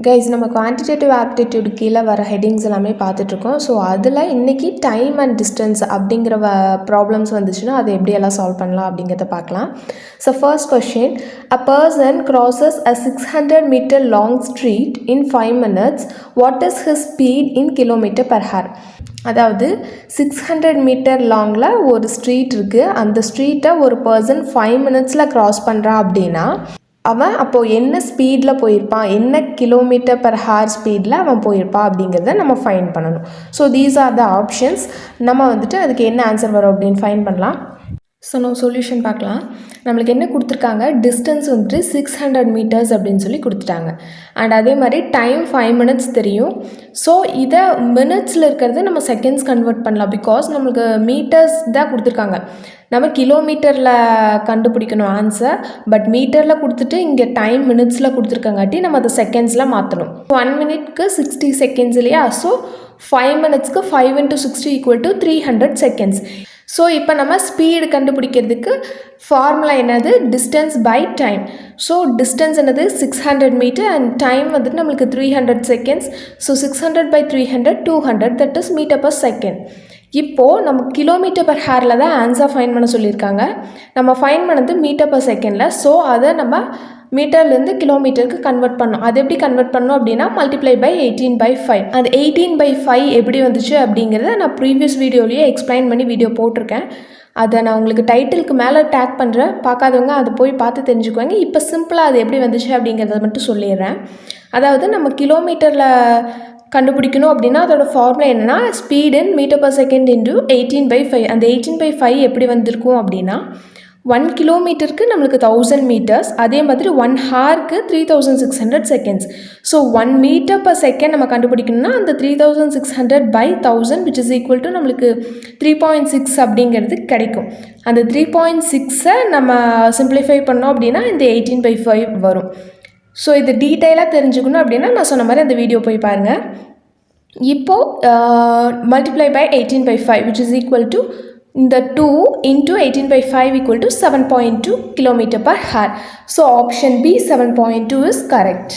Guys நம்ம quantitative aptitude கீழே வர ஹெட்டிங்ஸ் எல்லாமே பார்த்துட்ருக்கோம். ஸோ அதில் இன்றைக்கி டைம் அண்ட் டிஸ்டன்ஸ் அப்படிங்கிற ப்ராப்ளம்ஸ் வந்துச்சுன்னா அதை எப்படியெல்லாம் சால்வ் பண்ணலாம் அப்படிங்கிறத பார்க்கலாம். So first question, a person crosses a 600 meter long street in 5 minutes. What is his speed in kilometer per hour? அதாவது 600 மீட்டர் லாங்கில் ஒரு ஸ்ட்ரீட் இருக்குது. அந்த ஸ்ட்ரீட்டை ஒரு பர்சன் 5 மினிட்ஸில் க்ராஸ் பண்ணுறான் அப்படின்னா அவன் அப்போது என்ன ஸ்பீடில் போயிருப்பான், என்ன கிலோமீட்டர் பர் ஹார் ஸ்பீடில் அவன் போயிருப்பான் அப்படிங்கிறத நம்ம ஃபைண்ட் பண்ணணும். So these are the options. நம்ம வந்துட்டு அதுக்கு என்ன ஆன்சர் வரும் அப்படின்னு ஃபைண்ட் பண்ணலாம். ஸோ நம்ம சொல்யூஷன் பார்க்கலாம். நம்மளுக்கு என்ன கொடுத்துருக்காங்க, டிஸ்டன்ஸ் வந்துட்டு 600 மீட்டர்ஸ் அப்படின்னு சொல்லி கொடுத்துட்டாங்க. அண்ட் அதே மாதிரி டைம் 5 மினிட்ஸ் தெரியும். ஸோ இதை மினிட்ஸில் இருக்கிறது நம்ம செகண்ட்ஸ் கன்வெர்ட் பண்ணலாம். பிகாஸ் நம்மளுக்கு மீட்டர்ஸ் தான் கொடுத்துருக்காங்க. நம்ம கிலோமீட்டரில் கண்டுபிடிக்கணும் ஆன்சர். பட் மீட்டரில் கொடுத்துட்டு இங்கே டைம் மினிட்ஸில் கொடுத்துருக்காங்காட்டி நம்ம அதை செகண்ட்ஸில் மாற்றணும். 1 மினிட்க்கு 60 செகண்ட்ஸ் இல்லையா? ஸோ 5 மினிட்ஸ்க்கு 5 × 60 = 300 செகண்ட்ஸ். ஸோ இப்போ நம்ம ஸ்பீடு கண்டுபிடிக்கிறதுக்கு ஃபார்முலா என்னது, distance by time. So distance என்னது 600 மீட்டர் அண்ட் டைம் வந்துட்டு நம்மளுக்கு 300 seconds. So 600/300 200, that is meter per second. இப்போது நம்ம கிலோமீட்டர் பர் ஹாரில் தான் ஆன்சர் ஃபைன் பண்ண சொல்லியிருக்காங்க. நம்ம ஃபைன் பண்ணது மீட்டர் பர் செகண்டில். ஸோ அதை நம்ம மீட்டர்லேருந்து கிலோமீட்டருக்கு கன்வெர்ட் பண்ணோம். அது எப்படி கன்வெர்ட் பண்ணோம் அப்படின்னா மல்டிப்ளை பை 18/5. அந்த 18/5 எப்படி வந்துச்சு அப்படிங்கிறத நான் ப்ரீவியஸ் வீடியோலேயே எக்ஸ்பிளைன் பண்ணி வீடியோ போட்டிருக்கேன். அதை நான் உங்களுக்கு டைட்டிலுக்கு மேலே டேக் பண்ணுறேன். பார்க்காதவங்க அதை போய் பார்த்து தெரிஞ்சுக்குவாங்க. இப்போ சிம்பிளாக அது எப்படி வந்துச்சு அப்படிங்கிறத மட்டும் சொல்லிடுறேன். அதாவது நம்ம கிலோமீட்டரில் கண்டுபிடிக்கணும் அப்படின்னா அதோட ஃபார்முலா என்னென்னா speed in meter per second into 18/5. அந்த 18/5 எப்படி வந்திருக்கும் அப்படின்னா 1 கிலோமீட்டருக்கு நம்மளுக்கு 1000 மீட்டர்ஸ், அதே மாதிரி 1 ஹாருக்கு 3600 seconds. So 1 meter per second நம்ம கண்டுபிடிக்கணும்னா அந்த 3600/1000 which is equal to நம்மளுக்கு 3.6 அப்படிங்கிறது கிடைக்கும். அந்த 3.6ஐ நம்ம சிம்பிளிஃபை பண்ணோம் அப்படின்னா இந்த 18/5 வரும். ஸோ இது டீட்டெயிலாக தெரிஞ்சுக்கணும் அப்படின்னா நான் சொன்ன மாதிரி அந்த வீடியோ போய் பாருங்கள். இப்போது multiply by 18/5 which is equal to இந்த 2 × 18/5 = 7.2 km/h. So option B 7.2 is correct.